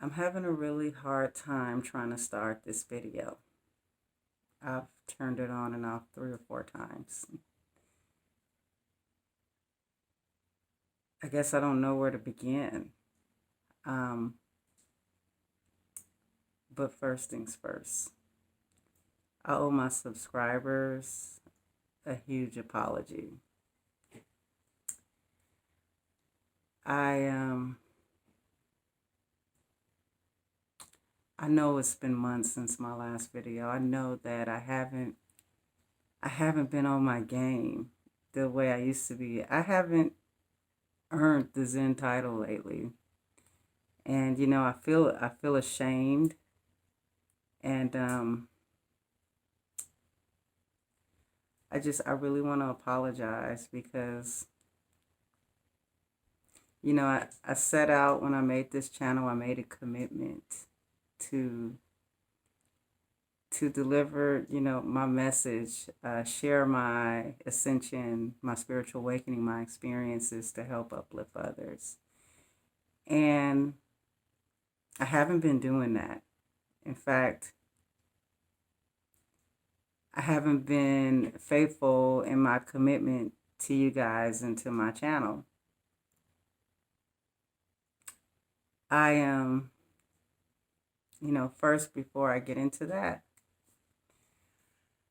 I'm having a really hard time trying to start this video. I've turned it on and off 3 or 4 times. I guess I don't know where to begin. Um, but first things first, I owe my subscribers a huge apology. I um I know it's been months since my last video. I know that I haven't been on my game the way I used to be. I haven't earned the Zen title lately. And I feel ashamed, and I really want to apologize because I set out when I made this channel. I made a commitment to deliver my message, share my ascension, my spiritual awakening, my experiences to help uplift others. And I haven't been doing that. In fact, I haven't been faithful in my commitment to you guys and to my channel. I am, first, before I get into that,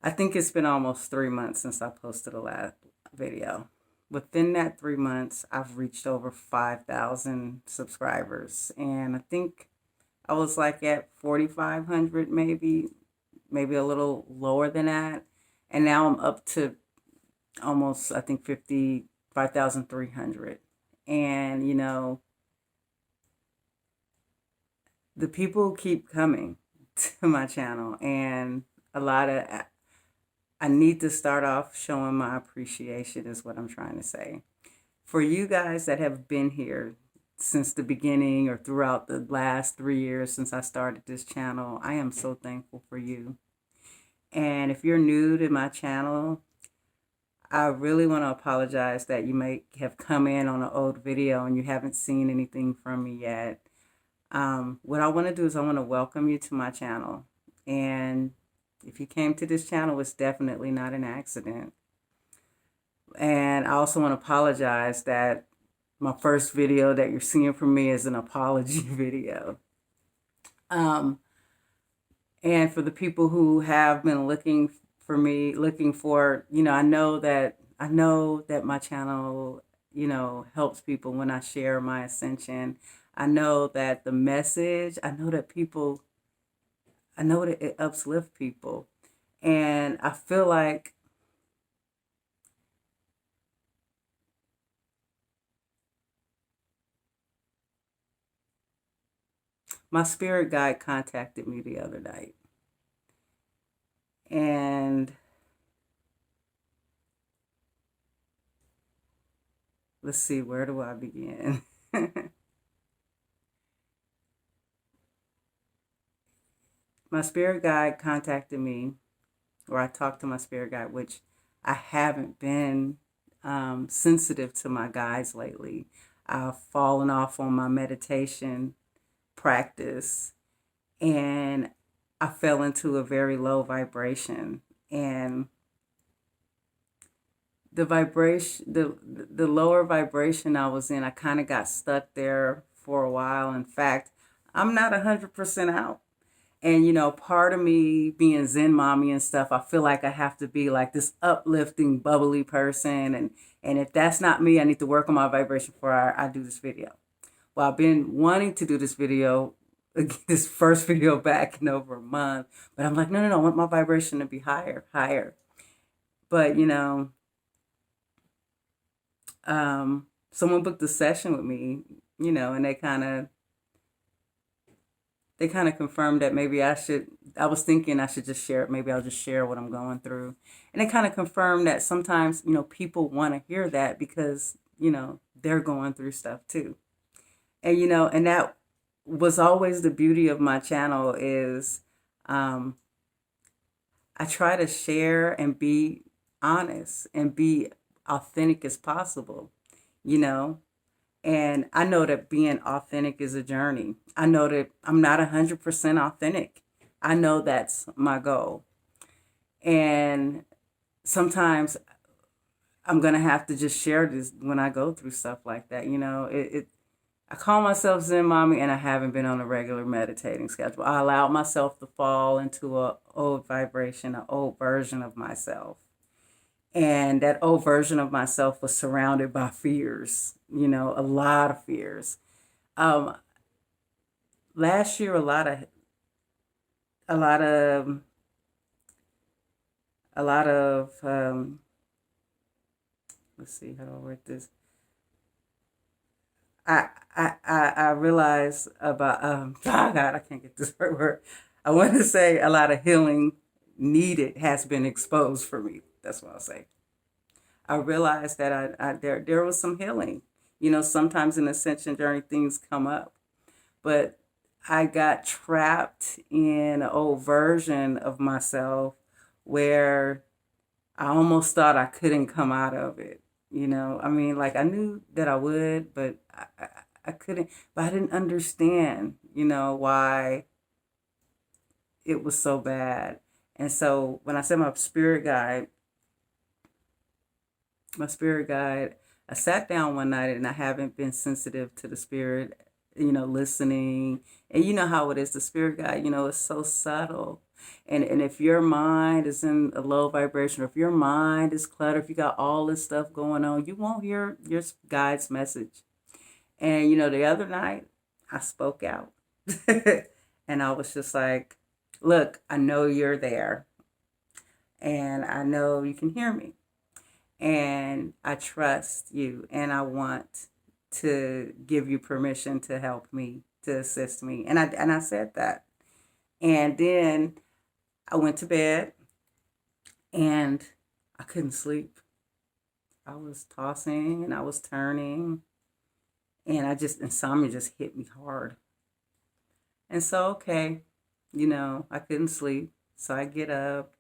I think it's been almost 3 months since I posted the last video. Within that 3 months, I've reached over 5,000 subscribers. And I think I was like at 4,500, maybe a little lower than that. And now I'm up to almost, I think, 55,300. And, the people keep coming to my channel. And a lot of, I need to start off showing my appreciation, is what I'm trying to say. For you guys that have been here since the beginning or throughout the last 3 years since I started this channel, I am so thankful for you. And if you're new to my channel, I really want to apologize that you may have come in on an old video and you haven't seen anything from me yet. What I want to do is I want to welcome you to my channel. And if you came to this channel, it's definitely not an accident. And I also want to apologize that my first video that you're seeing from me is an apology video. And for the people who have been looking for me, looking for, I know that my channel, helps people when I share my ascension. I know that the message, I know that it uplifts people. And I feel like my spirit guide contacted me the other night. And let's see, where do I begin? My spirit guide contacted me, or I talked to my spirit guide, which I haven't been sensitive to my guides lately. I've fallen off on my meditation practice, and I fell into a very low vibration. And the vibration, the lower vibration I was in, I kind of got stuck there for a while. In fact, I'm not 100% out. And, part of me being Zen mommy and stuff, I feel like I have to be like this uplifting, bubbly person. And if that's not me, I need to work on my vibration before I do this video. Well, I've been wanting to do this video, this first video back in over a month. But I'm like, no, I want my vibration to be higher, higher. But, someone booked a session with me, and they kind of confirmed that maybe I was thinking I should just share, maybe I'll just share what I'm going through. And they kind of confirmed that sometimes, people want to hear that because, they're going through stuff too. And, and that was always the beauty of my channel is I try to share and be honest and be authentic as possible, you know, And I know that being authentic is a journey. I know that I'm not 100% authentic. I know that's my goal. And sometimes I'm going to have to just share this when I go through stuff like that. I call myself Zen Mommy, and I haven't been on a regular meditating schedule. I allowed myself to fall into a old vibration, an old version of myself. And that old version of myself was surrounded by fears, a lot of fears. Um, Last year, a lot of, a lot of, let's see, how do I word this? I realized about, oh God, I can't get this right word. I want to say a lot of healing needed has been exposed for me. That's what I'll say. I realized that there was some healing. Sometimes in the ascension journey, things come up, but I got trapped in an old version of myself where I almost thought I couldn't come out of it. I mean, like I knew that I would, but I couldn't, but I didn't understand, why it was so bad. And so when I said my spirit guide, I sat down one night and I haven't been sensitive to the spirit, listening. And you know how it is, the spirit guide, it's so subtle. And if your mind is in a low vibration, or if your mind is cluttered, if you got all this stuff going on, you won't hear your guide's message. And, the other night I spoke out and I was just like, look, I know you're there and I know you can hear me and I trust you and I want to give you permission to help me, to assist me. And I said that. And then I went to bed and I couldn't sleep. I was tossing and I was turning and insomnia just hit me hard. And so, okay, I couldn't sleep. So I get up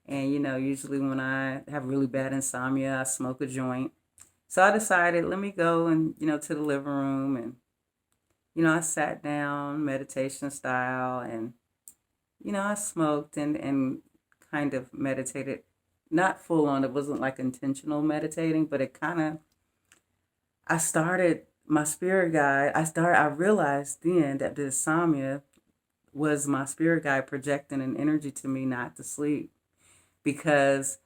and, usually when I have really bad insomnia, I smoke a joint. So I decided, let me go and, to the living room and, I sat down meditation style and, I smoked and kind of meditated, not full on. It wasn't like intentional meditating, but it kind of, I started my spirit guide. I realized then that the insomnia was my spirit guide projecting an energy to me not to sleep because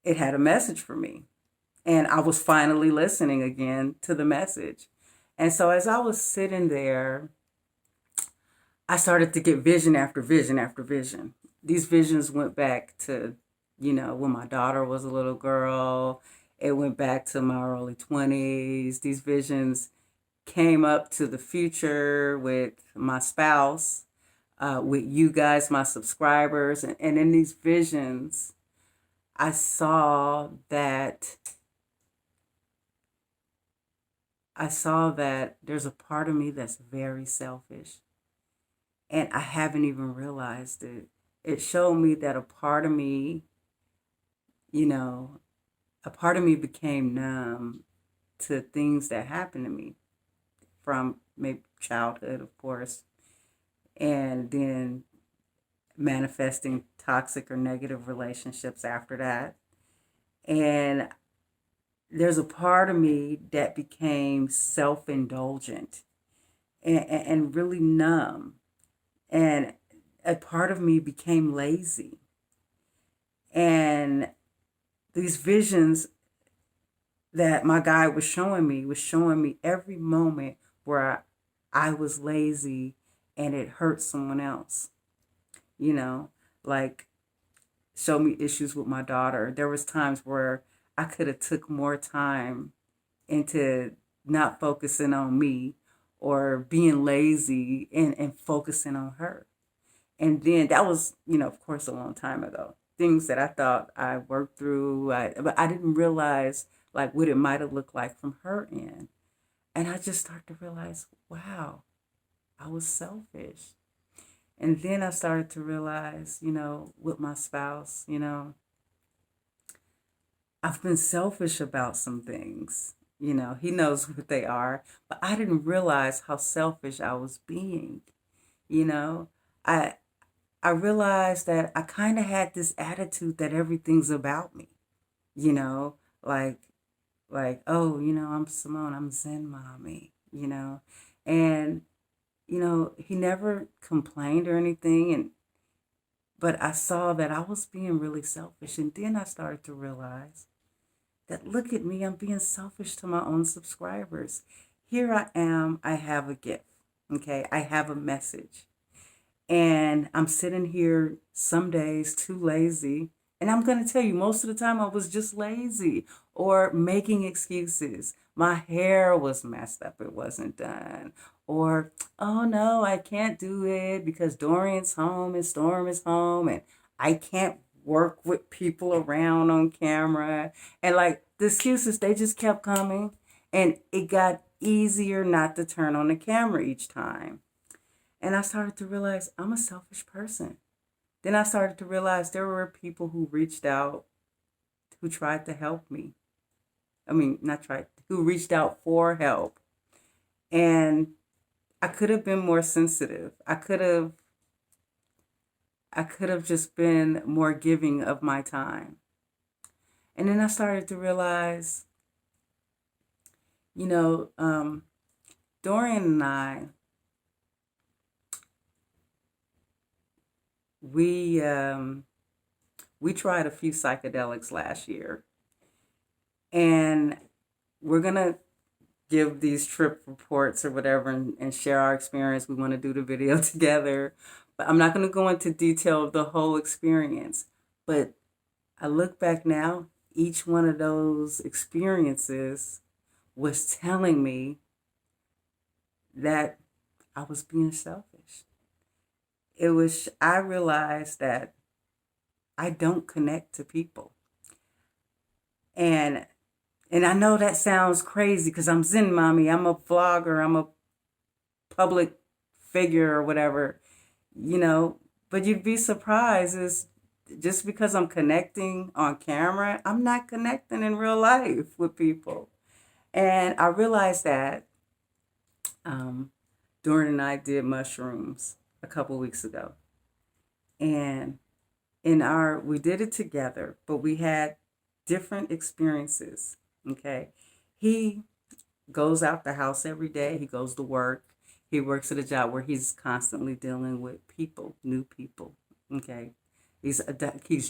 it had a message for me. And I was finally listening again to the message. And so as I was sitting there, I started to get vision after vision after vision. These visions went back to, when my daughter was a little girl. It went back to my early 20s. These visions came up to the future with my spouse, with you guys, my subscribers. And in these visions, I saw that there's a part of me that's very selfish. And I haven't even realized it. It showed me that a part of me, became numb to things that happened to me from maybe childhood, of course, and then manifesting toxic or negative relationships after that. And there's a part of me that became self-indulgent and really numb. And a part of me became lazy. And these visions that my guide was showing me every moment where I was lazy and it hurt someone else. Like show me issues with my daughter. There was times where I could have took more time into not focusing on me or being lazy and focusing on her. And then that was, of course, a long time ago. Things that I thought I worked through, but I didn't realize like what it might have looked like from her end. And I just started to realize, wow, I was selfish. And then I started to realize, with my spouse, I've been selfish about some things. You know, he knows what they are, but I didn't realize how selfish I was being. You know, I I realized that I kind of had this attitude that everything's about me. You know, like oh, I'm Simone, I'm Zen Mommy. And he never complained or anything, and but I saw that I was being really selfish, and then I started to realize that look at me, I'm being selfish to my own subscribers. Here I am, I have a gift, okay? I have a message. And I'm sitting here some days too lazy. And I'm going to tell you, most of the time I was just lazy or making excuses. My hair was messed up, it wasn't done. Or, oh no, I can't do it because Dorian's home and Storm is home and I can't work with people around on camera. And like the excuses, they just kept coming. And it got easier not to turn on the camera each time. And I started to realize I'm a selfish person. Then I started to realize there were people who reached out, who tried to help me. I mean, not tried, who reached out for help. And I could have been more sensitive. I could have just been more giving of my time. And then I started to realize, you know, Dorian and I, we we tried a few psychedelics last year, and we're gonna give these trip reports or whatever and share our experience. We want to do the video together, but I'm not gonna go into detail of the whole experience. But I look back now, each one of those experiences was telling me that I was being selfish. I realized that I don't connect to people. And I know that sounds crazy because I'm Zen Mommy, I'm a vlogger, I'm a public figure or whatever, you know, but you'd be surprised is just because I'm connecting on camera, I'm not connecting in real life with people. And I realized that um, Doran and I did mushrooms a couple weeks ago. And we did it together, but we had different experiences. Okay. He goes out the house every day. He goes to work. He works at a job where he's constantly dealing with people, new people. Okay. He's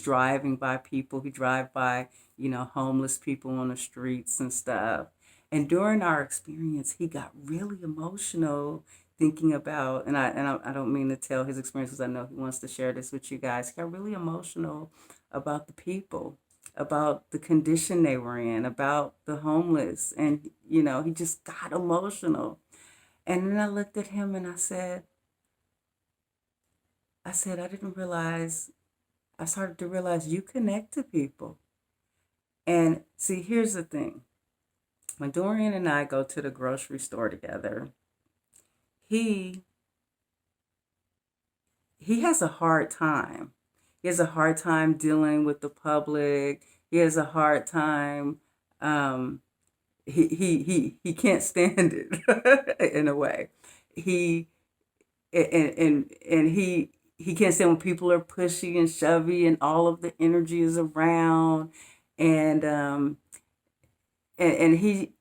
driving by people. He drive by, homeless people on the streets and stuff. And during our experience, he got really emotional thinking about, and I don't mean to tell his experiences. I know he wants to share this with you guys. He got really emotional about the people, about the condition they were in, about the homeless, and he just got emotional. And then I looked at him and I didn't realize. I started to realize you connect to people. And see, here's the thing. When Dorian and I go to the grocery store together, he has a hard time. He has a hard time dealing with the public. He has a hard time. He can't stand it in a way. He and he can't stand when people are pushy and shovey and all of the energy is around, and and he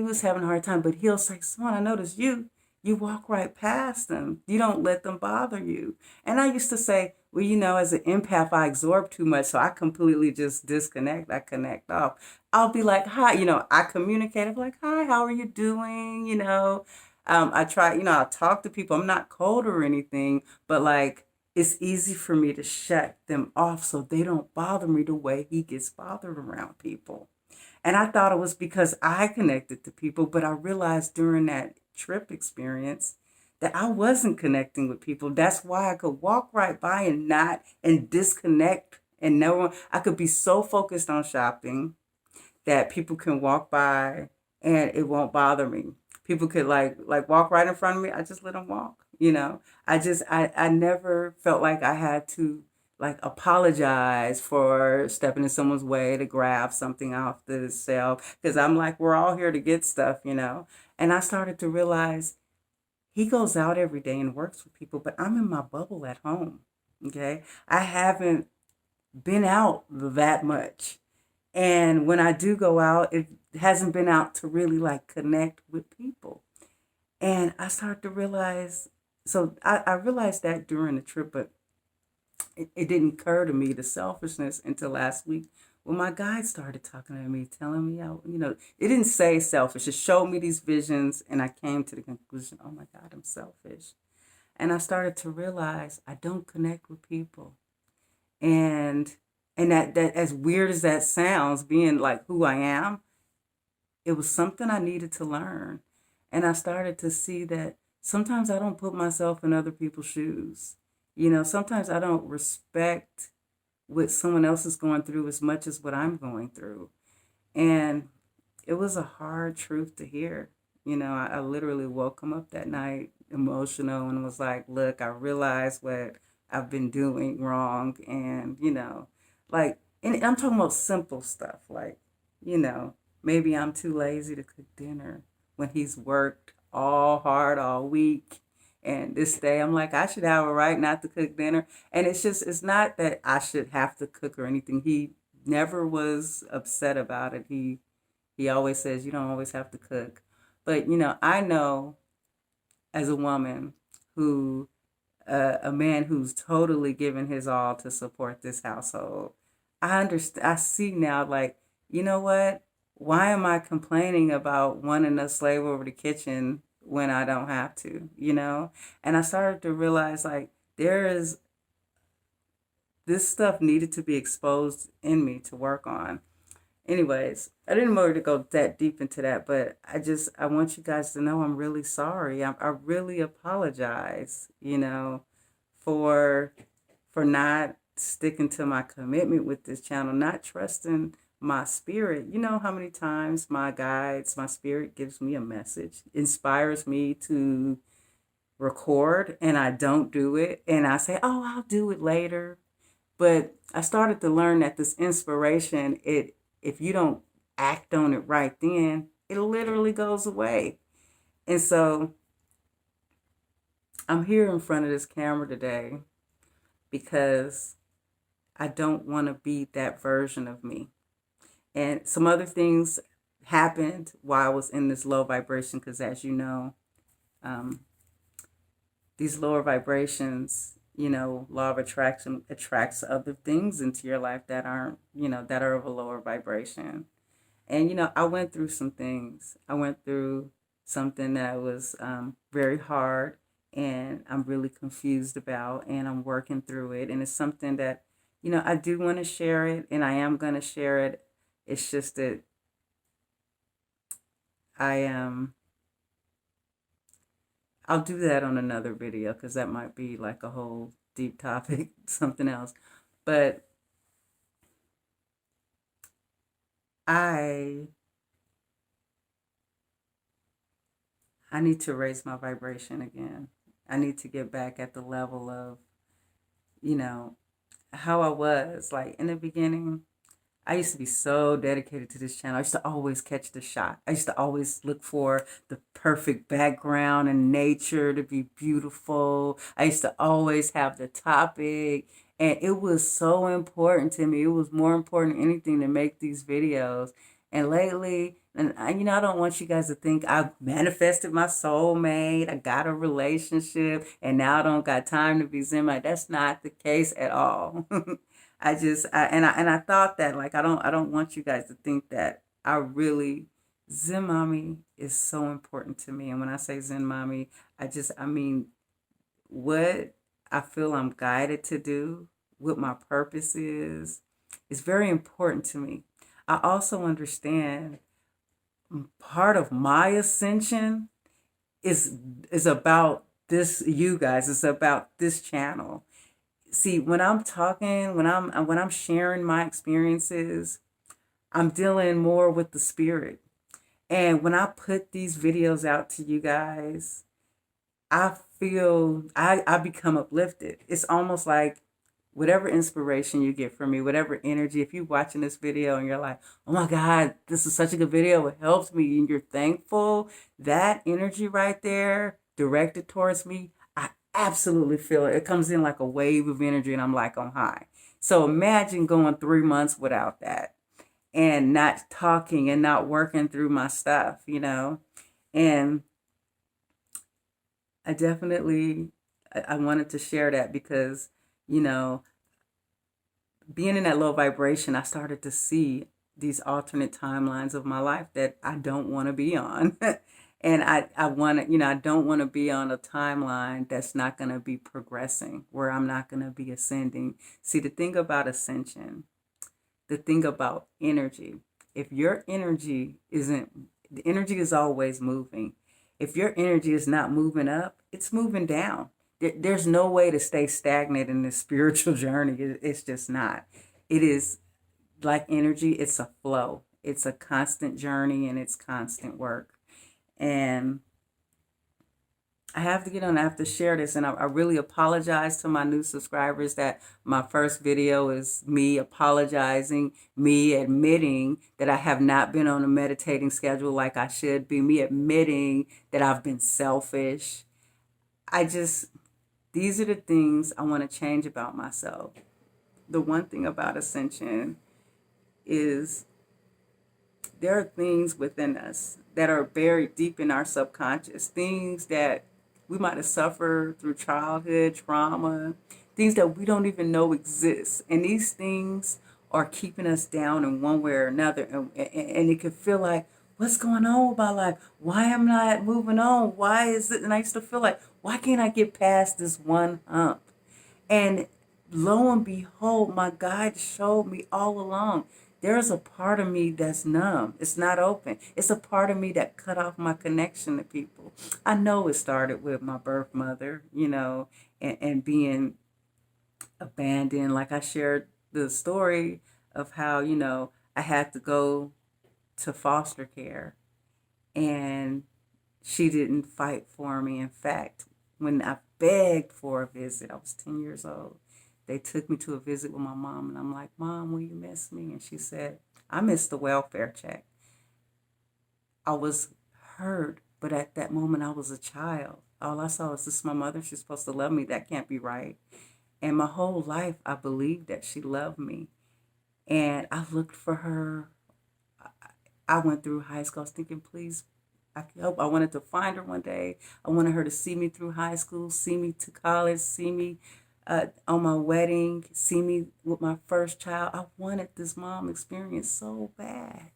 was having a hard time, but he'll say, "Son, I noticed you walk right past them. You don't let them bother you." And I used to say, well, as an empath, I absorb too much, so I completely just disconnect. I connect off. I'll be like, hi, I communicate. I'm like, hi, how are you doing? I try, I talk to people. I'm not cold or anything, but like, it's easy for me to shut them off so they don't bother me the way he gets bothered around people. And I thought it was because I connected to people, but I realized during that trip experience that I wasn't connecting with people. That's why I could walk right by and disconnect, and no one, I could be so focused on shopping that people can walk by and it won't bother me. People could like walk right in front of me. I just let them walk. I never felt like I had to like apologize for stepping in someone's way to grab something off the shelf. Because I'm like, we're all here to get stuff, you know. And I started to realize he goes out every day and works with people, but I'm in my bubble at home. Okay. I haven't been out that much. And when I do go out, it hasn't been out to really like connect with people. And I started to realize, so I realized that during the trip, but it didn't occur to me, the selfishness, until last week when my guide started talking to me, telling me, it didn't say selfish. It showed me these visions, and I came to the conclusion, oh my God, I'm selfish. And I started to realize I don't connect with people. And that as weird as that sounds, being like who I am, it was something I needed to learn. And I started to see that sometimes I don't put myself in other people's shoes. Sometimes I don't respect what someone else is going through as much as what I'm going through. And it was a hard truth to hear. I literally woke him up that night emotional and was like, look, I realize what I've been doing wrong. And, and I'm talking about simple stuff like, you know, maybe I'm too lazy to cook dinner when he's worked all hard all week. And this day, I'm like, I should have a right not to cook dinner. And it's not that I should have to cook or anything. He never was upset about it. He always says, you don't always have to cook. But, I know as a woman who, a man who's totally given his all to support this household, I understand. I see now, like, you know what? Why am I complaining about wanting to slave over the kitchen when I don't have to? And I started to realize, like, this stuff needed to be exposed in me to work on. Anyways, I didn't want to go that deep into that, but I want you guys to know I'm really sorry. I really apologize, for not sticking to my commitment with this channel, not trusting my spirit. You know how many times my spirit gives me a message, inspires me to record, and I don't do it, and I say, "Oh, I'll do it later." But I started to learn that this inspiration, if you don't act on it right then, it literally goes away. And so I'm here in front of this camera today because I don't want to be that version of me. And some other things happened while I was in this low vibration, because as you know, these lower vibrations, law of attraction attracts other things into your life that aren't, that are of a lower vibration. And, I went through some things. I went through something that was very hard, and I'm really confused about, and I'm working through it. And it's something that, I do want to share it, and I am going to share it. It's just that I am. I'll do that on another video, because that might be like a whole deep topic, something else. But I need to raise my vibration again. I need to get back at the level of, how I was. Like in the beginning, I used to be so dedicated to this channel. I used to always catch the shot. I used to always look for the perfect background and nature to be beautiful. I used to always have the topic. And it was so important to me. It was more important than anything to make these videos. And lately, and I don't want you guys to think I manifested my soulmate. I got a relationship, and now I don't got time to be Zen. That's not the case at all. I thought that, like, I don't want you guys to think that I really, Zen Mommy is so important to me. And when I say Zen Mommy, I mean what I feel I'm guided to do, what my purpose is very important to me. I also understand part of my ascension is about this, you guys. It's about this channel. See, when I'm talking, when I'm sharing my experiences, I'm dealing more with the spirit. And when I put these videos out to you guys, I feel I become uplifted. It's almost like whatever inspiration you get from me, whatever energy, if you're watching this video and you're like, oh my God, this is such a good video, it helps me, and you're thankful, that energy right there directed towards me, I absolutely feel it. It comes in like a wave of energy and I'm like on high. So imagine going 3 months without that and not talking and not working through my stuff, you know? And I definitely, I wanted to share that because, you know, being in that low vibration, I started to see these alternate timelines of my life that I don't want to be on. And I want to, you know, I don't want to be on a timeline that's not going to be progressing, where I'm not going to be ascending. See, the thing about ascension, the thing about energy, if your energy isn't, the energy is always moving. If your energy is not moving up, it's moving down. There's no way to stay stagnant in this spiritual journey. It's just not. It is like energy, it's a flow. It's a constant journey and it's constant work. And I have to get on, I have to share this. And I really apologize to my new subscribers that my first video is me apologizing, me admitting that I have not been on a meditating schedule like I should be, me admitting that I've been selfish. These are the things I want to change about myself. The one thing about ascension is there are things within us that are buried deep in our subconscious, things that we might have suffered through childhood trauma, things that we don't even know exist. And these things are keeping us down in one way or another. And it can feel like, what's going on with my life? Why am I not moving on? Why is it? And I used to feel like, why can't I get past this one hump? And lo and behold, my guide showed me all along, there's a part of me that's numb. It's not open. It's a part of me that cut off my connection to people. I know it started with my birth mother, you know, and being abandoned. Like I shared the story of how, you know, I had to go to foster care and she didn't fight for me. In fact, when I begged for a visit, I was 10 years old. They took me to a visit with my mom, and I'm like, Mom, will you miss me? And she said, I missed the welfare check. I was hurt, but at that moment, I was a child. All I saw was, this is my mother. She's supposed to love me. That can't be right. And my whole life, I believed that she loved me. And I looked for her. I went through high school. I was thinking, please, I hope. I wanted to find her one day. I wanted her to see me through high school, see me to college, see me on my wedding, see me with my first child. I wanted this mom experience so bad.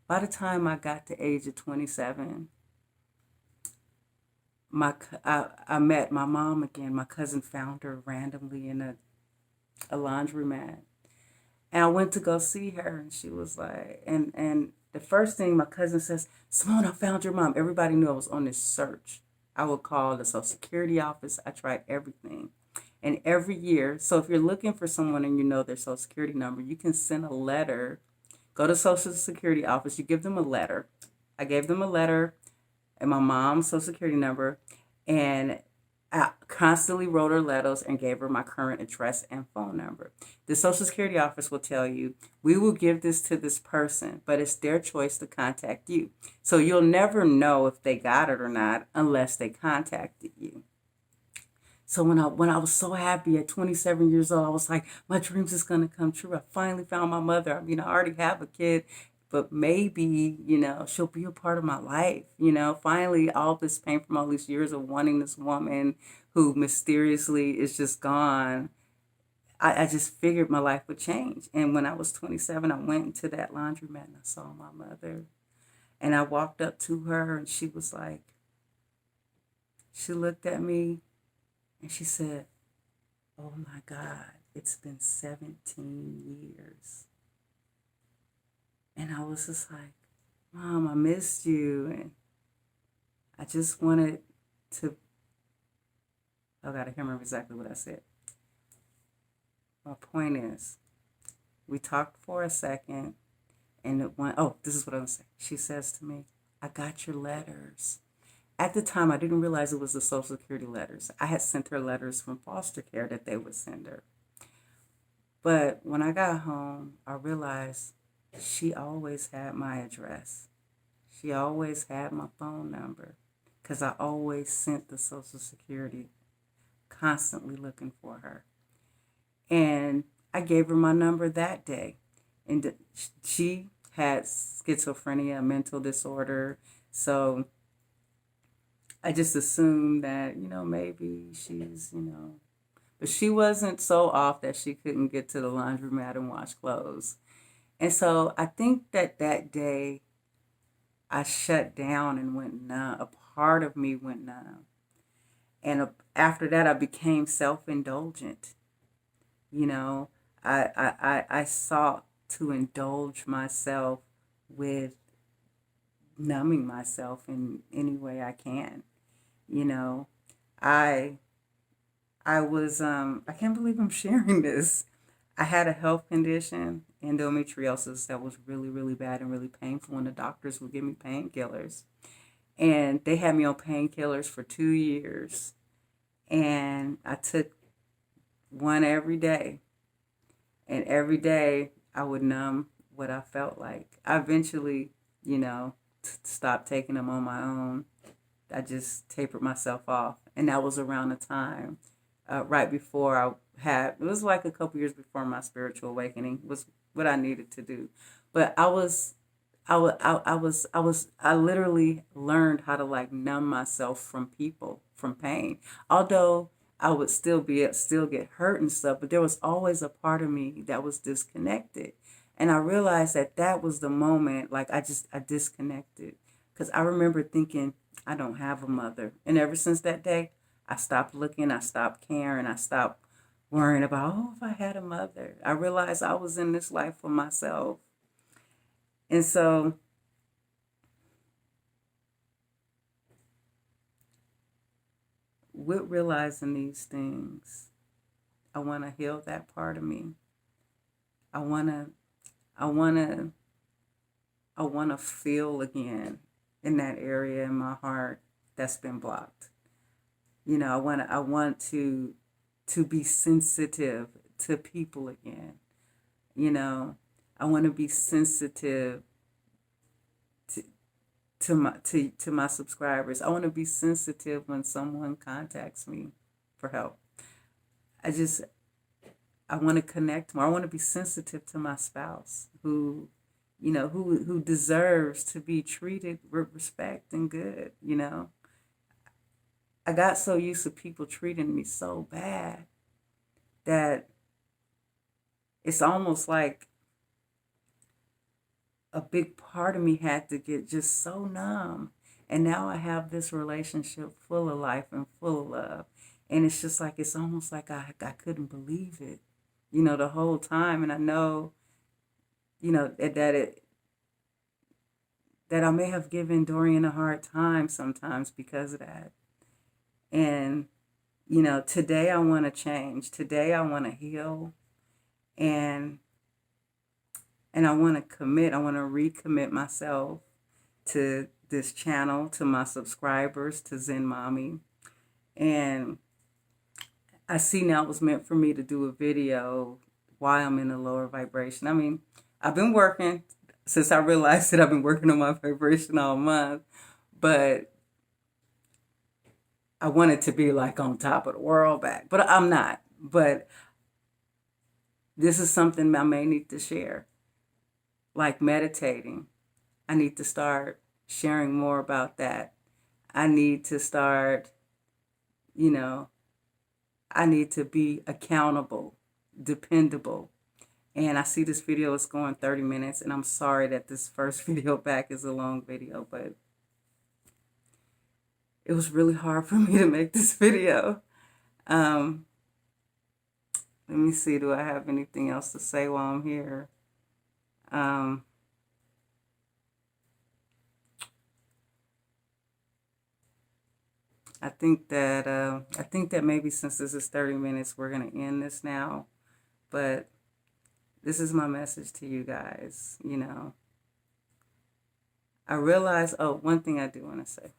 By the time I got to age of 27, I met my mom again. My cousin found her randomly in a laundromat. And I went to go see her, and she was like, and the first thing my cousin says, Simone, I found your mom. Everybody knew I was on this search. I would call the Social Security office. I tried everything. And every year, so if you're looking for someone and you know their Social Security number, you can send a letter. Go to Social Security office. You give them a letter. I gave them a letter and my mom's Social Security number. And I constantly wrote her letters and gave her my current address and phone number. The Social Security office will tell you, we will give this to this person, but it's their choice to contact you. So you'll never know if they got it or not unless they contacted you. So when I was so happy at 27 years old, I was like, my dreams is going to come true. I finally found my mother. I mean, I already have a kid, but maybe, you know, she'll be a part of my life. You know, finally, all this pain from all these years of wanting this woman who mysteriously is just gone. I just figured my life would change. And when I was 27, I went into that laundromat and I saw my mother. And I walked up to her and she was like, she looked at me. And she said, oh my God, it's been 17 years. And I was just like, Mom, I missed you. And I just wanted to, I gotta remember exactly what I said. My point is, we talked for a second and it went, oh, this is what I'm saying. She says to me, I got your letters. At the time, I didn't realize it was the Social Security letters. I had sent her letters from foster care that they would send her. But when I got home, I realized she always had my address. She always had my phone number because I always sent the Social Security, constantly looking for her. And I gave her my number that day. And she had schizophrenia, a mental disorder. So I just assumed that, maybe she's, but she wasn't so off that she couldn't get to the laundromat and wash clothes. And so I think that that day I shut down and went numb. A part of me went numb. And after that, I became self-indulgent. You know, I sought to indulge myself with numbing myself in any way I can. You know, I I was I can't believe I'm sharing this. I had a health condition, endometriosis, that was really, really bad and really painful, and the doctors would give me painkillers. And they had me on painkillers for 2 years. And I took one every day. And every day I would numb what I felt like. I eventually, stopped taking them on my own. I just tapered myself off. And that was around the time, right before it was like a couple years before my spiritual awakening was what I needed to do. But I literally learned how to like numb myself from people, from pain. Although I would still get hurt and stuff, but there was always a part of me that was disconnected. And I realized that that was the moment, like I disconnected. Because I remember thinking, I don't have a mother. And ever since that day, I stopped looking, I stopped caring, I stopped worrying about, oh, if I had a mother. I realized I was in this life for myself. And so with realizing these things, I want to heal that part of me. I want to I want to I want to feel again in that area in my heart that's been blocked. I want to be sensitive to people again. You know, I want to be sensitive to to my subscribers. I want to be sensitive when someone contacts me for help. I just I want to connect more. I want to be sensitive to my spouse who deserves to be treated with respect and good. I got so used to people treating me so bad that it's almost like a big part of me had to get just so numb. And now I have this relationship full of life and full of love. And it's just like, it's almost like I couldn't believe it, the whole time. And I know, that I may have given Dorian a hard time sometimes because of that. And, today I want to change. Today I want to heal. And I want to commit. I want to recommit myself to this channel, to my subscribers, to Zen Mommy. And I see now it was meant for me to do a video while I'm in a lower vibration. I mean, I've been working since I realized that I've been working on my vibration all month, but I wanted to be like on top of the world back, but I'm not. But this is something I may need to share, like meditating. I need to start sharing more about that. I need to start, I need to be accountable, dependable. And I see this video is going 30 minutes, and I'm sorry that this first video back is a long video, but it was really hard for me to make this video. Let me see, do I have anything else to say while I'm here? I think that maybe since this is 30 minutes, we're gonna end this now. But this is my message to you guys. I realize. Oh, one thing I do want to say.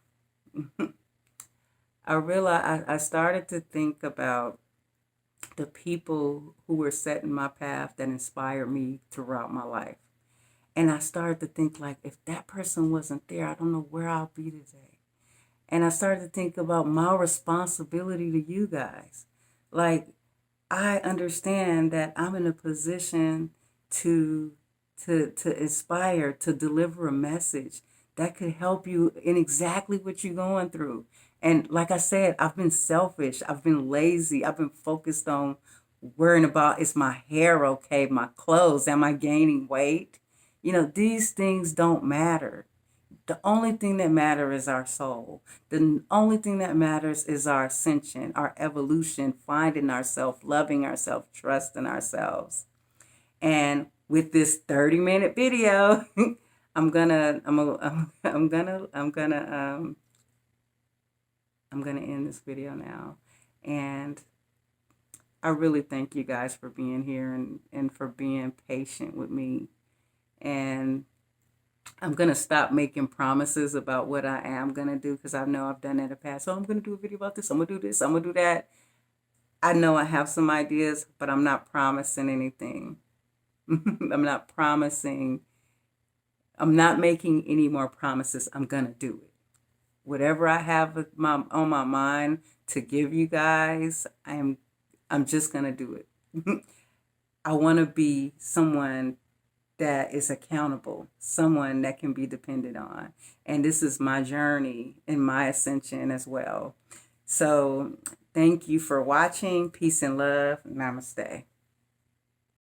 I started to think about the people who were set in my path that inspired me throughout my life. And I started to think, like, if that person wasn't there, I don't know where I'll be today. And I started to think about my responsibility to you guys. Like, I understand that I'm in a position to to inspire, to deliver a message that could help you in exactly what you're going through. And like I said, I've been selfish, I've been lazy, I've been focused on worrying about, is my hair okay, my clothes, am I gaining weight? You know, these things don't matter. The only thing that matters is our soul. The only thing that matters is our ascension, our evolution, finding ourselves, loving ourselves, trusting ourselves. And with this 30-minute video, I'm gonna end this video now. And I really thank you guys for being here and for being patient with me. And I'm going to stop making promises about what I am going to do, because I know I've done that in the past. So I'm going to do a video about this. I'm going to do this. I'm going to do that. I know I have some ideas, but I'm not promising anything. I'm not promising. I'm not making any more promises. I'm going to do it. Whatever I have on my mind to give you guys, I'm just going to do it. I want to be someone that is accountable, someone that can be depended on. And this is my journey and my ascension as well. So thank you for watching. Peace and love. Namaste.